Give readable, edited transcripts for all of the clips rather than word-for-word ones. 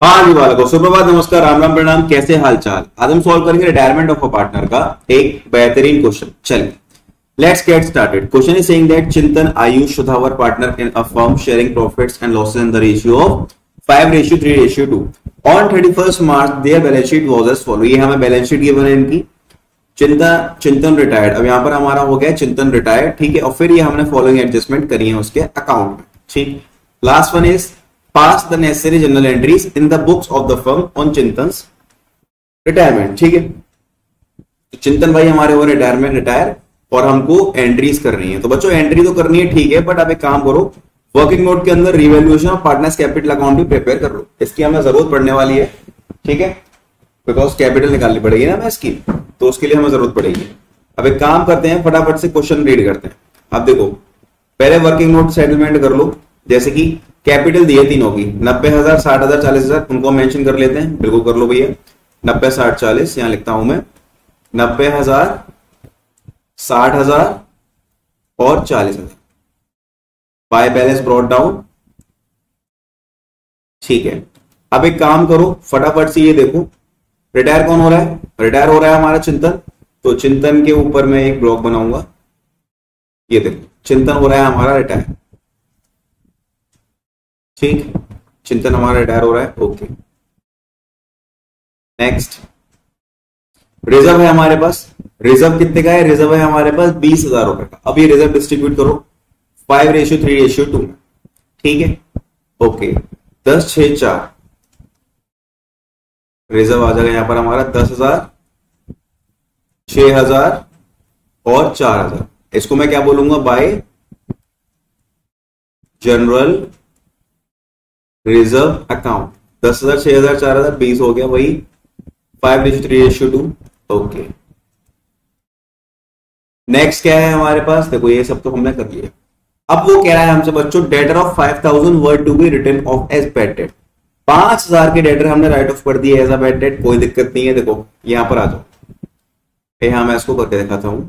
हाँ जी वालेकुम सुप्रभात नमस्कार राम राम प्रणाम। कैसे हाल चाल। आज हम सॉल्व करेंगे रिटायरमेंट ऑफ अ पार्टनर का एक बेहतरीन क्वेश्चन। चलिए let's get started. Question is saying that Chintan Ayush शुधावर partner in a firm sharing profits and losses in the ratio of 5:3:2 on 31st March their balance sheet was as follow. ये हमें balance sheet given है इनकी। चिंतन retired, अब यहां पर हमारा हो गया चिंतन रिटायर्ड, ठीक है। और फिर ये हमने फॉलोइंग एडजस्टमेंट करी है उसके अकाउंट में, ठीक। Last one is pass the necessary journal entries in the books of the firm on चिंतन's retirement, ठीक है। तो चिंतन भाई हमारे हो रिटायर और हमको एंट्रीज करनी है। तो बच्चों एंट्री तो करनी है, ठीक है, बट आप एक काम करो, वर्किंग नोट के अंदर revaluation of partners capital account भी प्रिपेयर कर लो। इसकी हमें जरूरत पड़ने वाली है, ठीक है, बिकॉज कैपिटल निकालनी पड़ेगी ना हमें इसकी, तो उसके लिए हमें जरूरत पड़ेगी। अब एक काम करते हैं, फटाफट से क्वेश्चन रीड करते हैं। अब देखो पहले वर्किंग नोट सेटलमेंट कर लो। जैसे कि कैपिटल दिए तीनों की 90,000, 60,000, 40,000, उनको मेंशन कर लेते हैं। बिल्कुल कर लो भैया। 90, 60, 40 यहां लिखता हूं मैं। 90,000, 60,000 और 40,000 बाय बैलेंस ब्रॉट डाउन, ठीक है। अब एक काम करो फटाफट से, ये देखो रिटायर कौन हो रहा है। रिटायर हो रहा है हमारा चिंतन। तो चिंतन के ऊपर मैं एक ब्लॉक बनाऊंगा। ये देखो चिंतन हो रहा है हमारा रिटायर, ठीक। चिंतन हमारा रिटायर हो रहा है, ओके। नेक्स्ट रिजर्व है हमारे पास। रिजर्व कितने का है? रिजर्व है हमारे पास 20,000 रुपए का। अब ये रिजर्व डिस्ट्रीब्यूट करो 5:3:2 में, ठीक है, ओके। 10, 6, 4 रिजर्व आ जाएगा यहां पर हमारा 10,000, 6,000 और 4,000। इसको मैं क्या बोलूंगा? Bye general reserve account. 10,000, 6,000, 4,000, 20 हो गया, वही 5:3:2, ओके। नेक्स्ट क्या है हमारे पास? देखो ये सब तो हमने कर लिया। अब वो कह रहा है हमसे बच्चों debtor of 5,000 worth to be written off as bad debt. 5,000 के डेटर हमने राइट ऑफ कर दिए एज अ बैड डेट, कोई दिक्कत नहीं है। देखो यहां पर आ जाओ, यहां मैं इसको करके दिखाता हूं।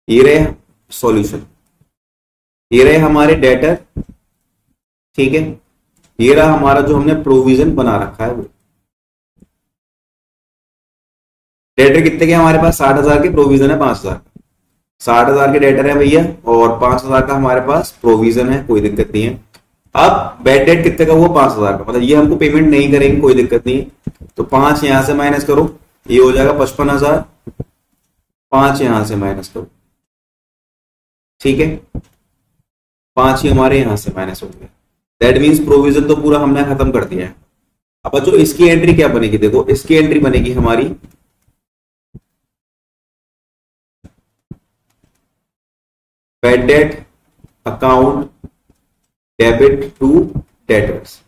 ये रहे सॉल्यूशन, ये रहे हमारे डेटर, ठीक है। ये रहा हमारा जो हमने प्रोविजन बना रखा है वो। डेटर कितने के हमारे पास? 60,000 के, प्रोविजन है 5,000। 60,000 के डेटर है भैया और 5,000 का हमारे पास प्रोविजन है, कोई दिक्कत नहीं है। अब बैड डेट कितने का? वो 5,000 का, मतलब ये हमको पेमेंट नहीं करेंगे, कोई दिक्कत नहीं है। तो 5 यहां से माइनस करो, ये हो जाएगा 55,000। 5 यहां से माइनस करो, ठीक है। 5 ही हमारे यहां से माइनस हो गया। दैट मींस प्रोविजन तो पूरा हमने खत्म कर दिया है। अब जो इसकी एंट्री क्या बनेगी? देखो इसकी एंट्री बनेगी हमारी bad debt account debit to debtors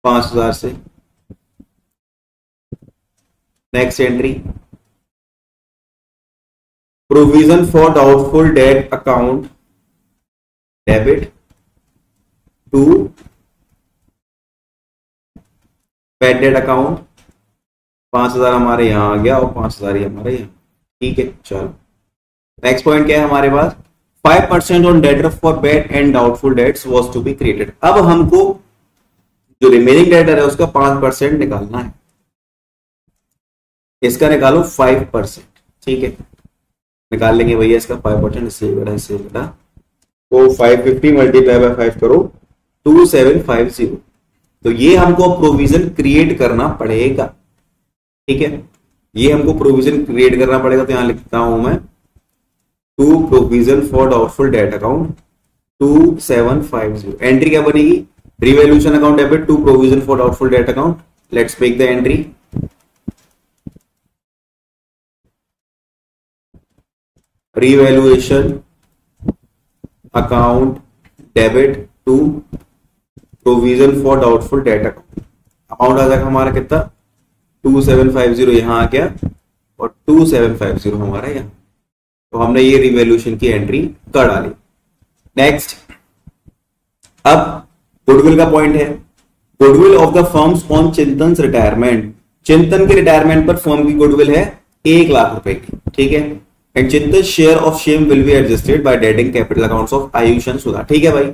5,000 से। Next entry provision for doubtful debt account debit to bad debt account. 5,000 हमारे यहां आ गया और 5,000 ही हमारे यहां, ठीक है। चलो नेक्स्ट पॉइंट क्या है हमारे पास? 5% on debtor for bad and doubtful debts was to be created. अब हमको जो रिमेनिंग डेटर है उसका 5% निकालना है। इसका निकालो 5%, ठीक है। निकाल लेंगे भैया इसका 5%। इससे बड़ा तो 550 मल्टीप्लाई बाय 5 करो 2750। तो ये हमको प्रोविजन क्रिएट करना पड़ेगा, ठीक है। ये हमको प्रोविजन क्रिएट करना पड़ेगा। तो यहां लिखता हूं मैं to provision for doubtful debt account 2750। Entry क्या बनेगी? Revaluation account debit to provision for doubtful debt account. Let's make the entry. Revaluation account debit to provision for doubtful debt account. Amount आ जाएगा हमारा कितना? 2750 यहां आ गया और 2750 हमारा यहां। तो हमने ये रिवैल्यूएशन की एंट्री कर डाली। नेक्स्ट अब गुडविल का पॉइंट है। Goodwill of the firms on चिंतन रिटायरमेंट। चिंतन के रिटायरमेंट पर फर्म की गुडविल है 1 लाख रुपए की, ठीक है। And Chintan share of same will be adjusted by debiting capital accounts of Ayush and Sudha. ठीक है भाई,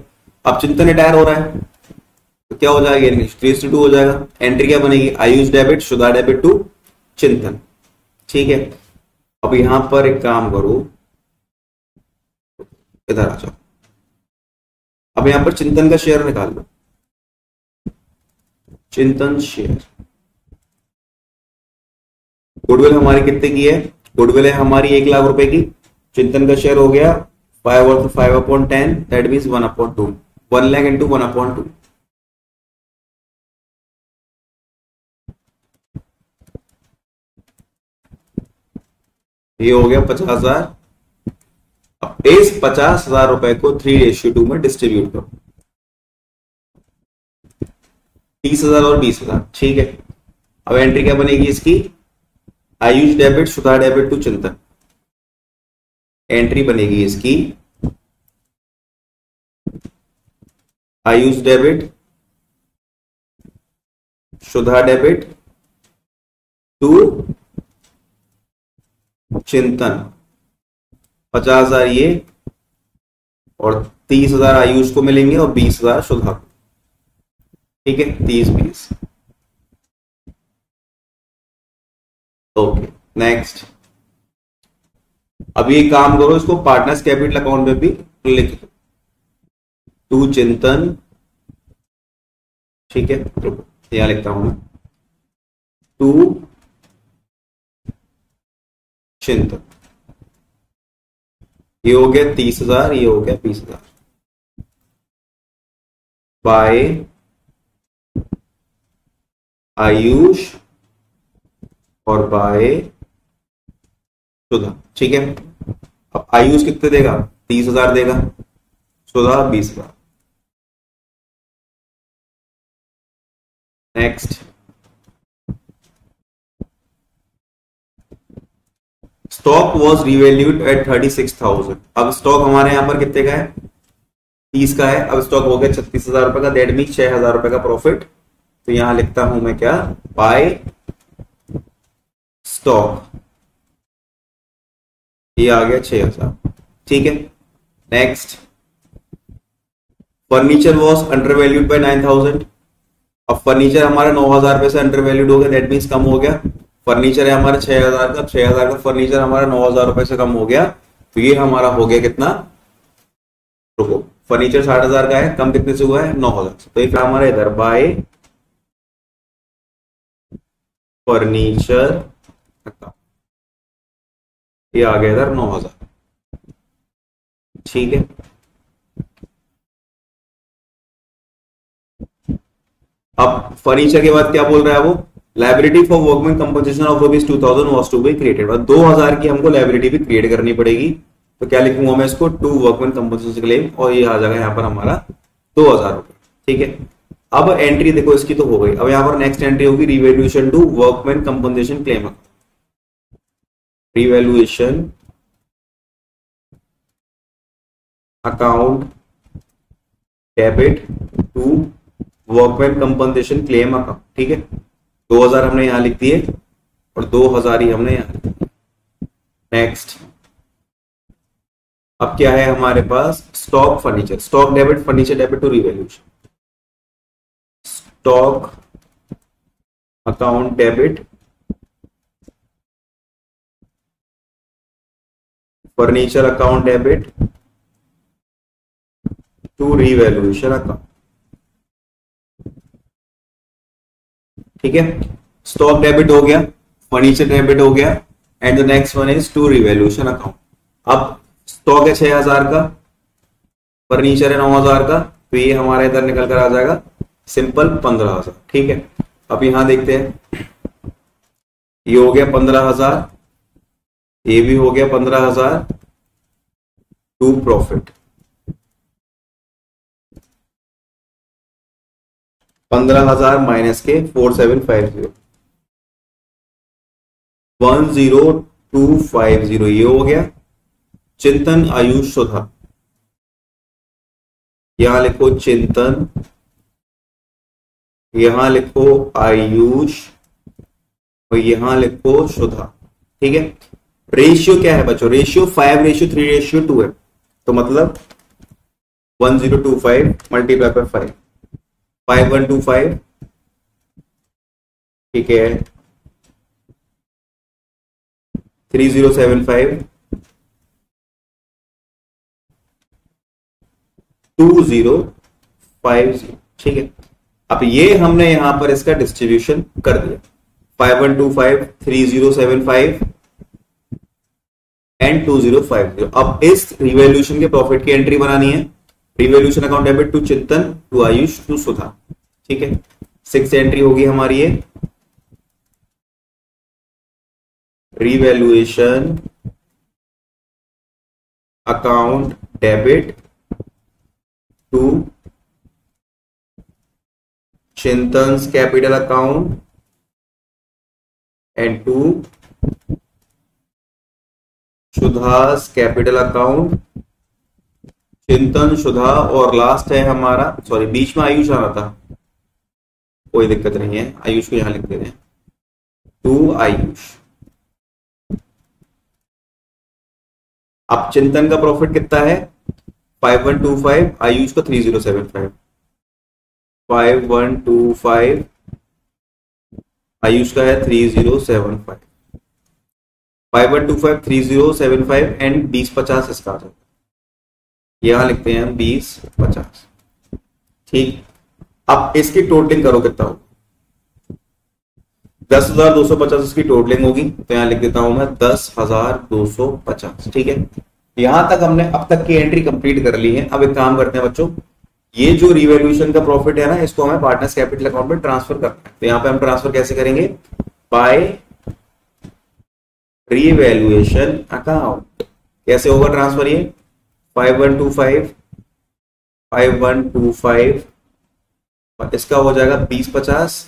अब चिंतन रिटायर हो रहा है तो क्या हो जाएगा, 3:2 हो जाएगा। एंट्री क्या बनेगी, Ayush debit Sudha debit to Chintan. ठीक है, अब यहां पर एक काम करो, इधर आ जाओ, अब यहां पर चिंतन का शेयर निकाल लो। चिंतन शेयर, गुडविल हमारी कितने की है, गुडविल है हमारी 1,00,000 रुपए की। चिंतन का शेयर हो गया 5/10, दैट मीन्स 1/2, 1,00,000 इंटू 1/2। ये हो गया 50,000। अब इस 50,000 रुपए को 3:2 में डिस्ट्रीब्यूट करो, 30,000 और 20,000। ठीक है, अब एंट्री क्या बनेगी इसकी, Ayush debit Sudha debit to Chintan. Entry बनेगी इसकी Ayush debit Sudha debit to Chintan, 50,000 ये और 30,000 आयुष को मिलेंगे और 20,000 सुधा को। ठीक है, 30-20। Okay, next. अब ये काम करो, इसको पार्टनर्स कैपिटल अकाउंट में भी लिख दो, टू चिंतन। ठीक है, यहां लिखता हूं मैं, टू चिंतन। ये हो गया 30,000, ये हो गया 20,000 बाय आयुष और बाय सुधा। ठीक है, अब आयुष कितने देगा, 30,000 देगा, Sudha 20,000। Next, stock was revalued at 36,000। अब स्टॉक हमारे यहां पर कितने का है, 30 का है। अब स्टॉक हो गया 36,000 रुपए का, दैट मीन 6,000 रुपए का प्रॉफिट। तो यहां लिखता हूं मैं क्या, बाय स्टॉक, ये आ गया 6,000। ठीक है, next, furniture was under valued bye 9,000। अब फर्नीचर हमारा 9,000 रुपए से अंडर वैल्यूड हो गया, दैट मीन्स कम हो गया। फर्नीचर है हमारा 6,000 का, 6,000 का फर्नीचर हमारा 9,000 रुपए से कम हो गया, तो ये हमारा हो गया कितना, रुको, फर्नीचर 60,000 का है, कम कितने से हुआ है, 9,000 से। तो ये हमारा इधर बाय फर्नीचर, ये आ गया इधर 9,000। ठीक है, अब फर्नीचर के बाद क्या बोल रहा है वो, liability for workman compensation of ₹2,000 was to be created. 2,000 की हमको लाइबिलिटी भी क्रिएट करनी पड़ेगी, तो क्या लिखूंगा मैं इसको, टू वर्कमैन कंपनसेशन क्लेम, और ये आ जाएगा यहाँ पर हमारा 2,000 रुपए। ठीक है, अब एंट्री देखो इसकी तो हो गई। अब यहाँ पर नेक्स्ट एंट्री होगी revaluation to workman compensation claim, revaluation account debit to workman compensation claim account. ठीक है, 2,000 हमने यहां लिख दिए और 2,000 ही हमने यहां लिख दिए। नेक्स्ट, अब क्या है हमारे पास, stock furniture, stock debit furniture debit to revaluation, stock account debit furniture account debit to revaluation account. ठीक है, स्टॉक डेबिट हो गया, फर्नीचर डेबिट हो गया, and the next one is to revaluation account. अब स्टॉक है 6,000 का, फर्नीचर है 9,000 का, तो ये हमारे इधर निकल कर आ जाएगा सिंपल 15,000। ठीक है, अब यहां देखते हैं, ये हो गया 15,000, ये भी हो गया 15,000 टू प्रॉफिट, 15,000 माइनस के 4750, 10250, ये हो गया। चिंतन आयुष सुधा, यहां लिखो चिंतन, यहां लिखो आयुष और यहां लिखो सुधा। ठीक है, रेशियो क्या है बच्चों? रेशियो 5:3:2 है, तो मतलब 1025 मल्टीप्लाई बाय 5, 5125, ठीक है, 3075, 2050, ठीक है। अब ये हमने यहां पर इसका डिस्ट्रीब्यूशन कर दिया, 5125, 3075 एंड 2050। अब इस रिवॉल्यूशन के प्रॉफिट की एंट्री बनानी है। Revolution account debit to Chintan, to Ayush, to Sudha, ठीक है। 6 एंट्री होगी हमारी ये। Revaluation account debit to Chintan's capital account and to Sudha's capital account. Chintan, Sudha और लास्ट है हमारा, सॉरी बीच में आयुष आना था, कोई दिक्कत नहीं है, आयुष को यहां लिख दे रहे हैं, टू आयुष। अब चिंतन का प्रॉफिट कितना है? 5125, आयुष का 3075, 5125, आयुष का है 3075, 5125, 3075 एंड 2050 इसका आ जाता है, यहां लिखते हैं 2050, ठीक। अब इसकी टोटलिंग करो कितना होगा? 10,250 इसकी टोटलिंग होगी, तो यहां लिख देता हूं मैं 10,250, ठीक है। यहां तक हमने अब तक की एंट्री कंप्लीट कर ली है। अब एक काम करते हैं बच्चों, ये जो रिवैल्यूएशन का प्रॉफिट है ना, इसको हमें पार्टनर्स कैपिटल अकाउंट में ट्रांसफर करना है। तो यहां पे हम ट्रांसफर कैसे करेंगे? By revaluation account. कैसे होगा ट्रांसफर? ये 5125, 5125, इसका हो जाएगा 2050,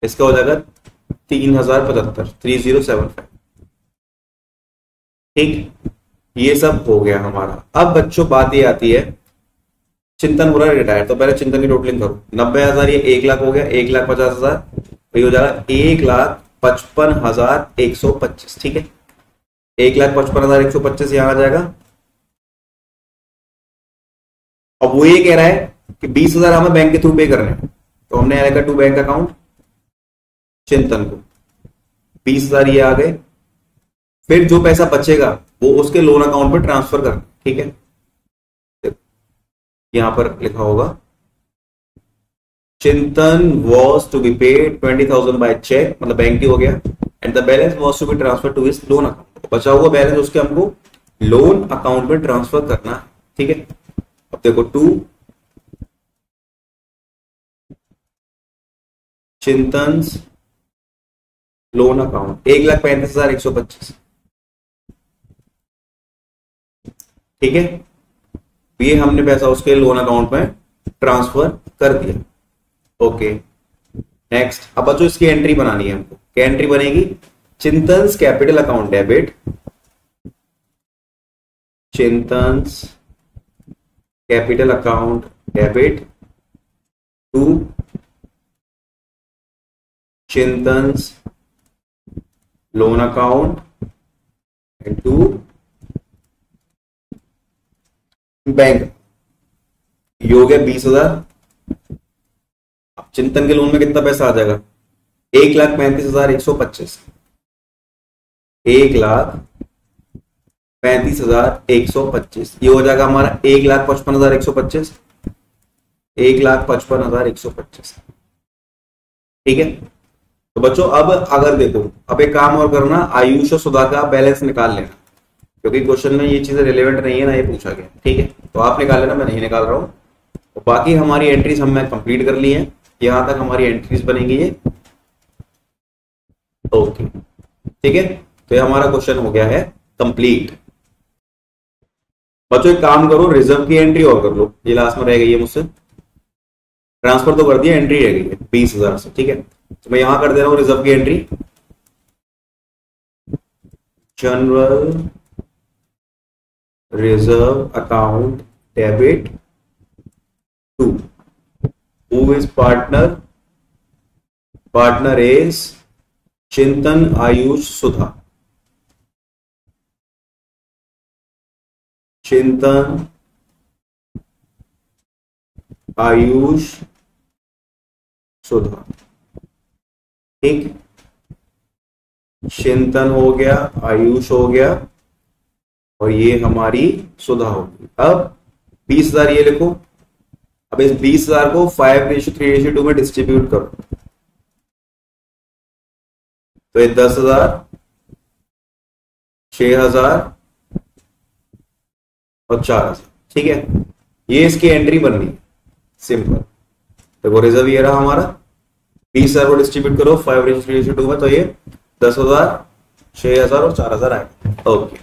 इसका हो जाएगा 3075, 3075, ठीक। ये सब हो गया हमारा। अब बच्चों बात ये आती है, चिंतन हो रहा है रिटायर, तो पहले चिंतन की टोटलिंग करो। 90,000 ये 1 लाख हो गया, 1,50,000, ये हो जाएगा 1,55,125, ठीक है। 1,55,125 यहां आ जाएगा। अब वो ये कह रहा है कि 20,000 हमें बैंक के थ्रू पे करने हैं, तो हमने यहाँ लिखा टू बैंक अकाउंट चिंतन को, 20,000 ये आ गए। फिर जो पैसा बचेगा वो उसके लोन अकाउंट में ट्रांसफर करना, ठीक है। यहां पर लिखा होगा Chintan was to be paid 20,000 by cheque, मतलब बैंक हो गया, and the balance was to be transfer to his loan account. बचा हुआ बैलेंस उसके हमको लोन अकाउंट में ट्रांसफर करना है, ठीक है। अब देखो टू चिंतन्स लोन अकाउंट 1,35,125, ठीक है। ये हमने पैसा उसके लोन अकाउंट में ट्रांसफर कर दिया, ओके। नेक्स्ट, अब बच्चों इसकी एंट्री बनानी है हमको। क्या एंट्री बनेगी? Chintan's capital account debit, Chintan's capital account debit to Chintan's loan account and to bank. ये हो गया 20,000। अब चिंतन के लोन में कितना पैसा आ जाएगा? 1,35,125, 1,35,125, ये हो जाएगा हमारा 1,55,125, 1,55,125, ठीक है। तो बच्चों अब अगर देखो, अब एक काम और करना, आयुष और सुधा का बैलेंस निकाल लेना, क्योंकि क्वेश्चन में ये चीजें रिलेवेंट नहीं है ना, ये पूछा गया, ठीक है। तो आप निकाल लेना, मैं नहीं निकाल रहा हूं। तो बाकी हमारी एंट्रीज हमने कंप्लीट कर ली है, यहां तक हमारी एंट्रीज बनेगी ये, ओके, ठीक है। तो ये हमारा क्वेश्चन हो गया है कंप्लीट। बच्चों एक काम करो, रिजर्व की एंट्री और कर लो, ये लास्ट में रह गई है मुझसे। ट्रांसफर तो कर दिया, एंट्री रह गई है 20,000 से, ठीक है। तो मैं यहां कर दे रहा हूं रिजर्व की एंट्री, general reserve account debit to who is partner, partner is Chintan Ayush सुधा, चिंतन, आयुष, सुधा। ठीक, चिंतन हो गया, आयुष हो गया, और ये हमारी सुधा होगी। अब 20,000 ये लिखो। अब इस 20,000 को 5:3:2 में डिस्ट्रीब्यूट करो, तो ये 10,000, 6,000 और 4,000। ठीक है, ये इसकी एंट्री बननी है, सिंपल। देखो रिजर्व ये रहा हमारा, 20,000 को डिस्ट्रीब्यूट करो 5:3:2 में, तो ये 10,000, 6,000 और 4,000 आएगा। ओके,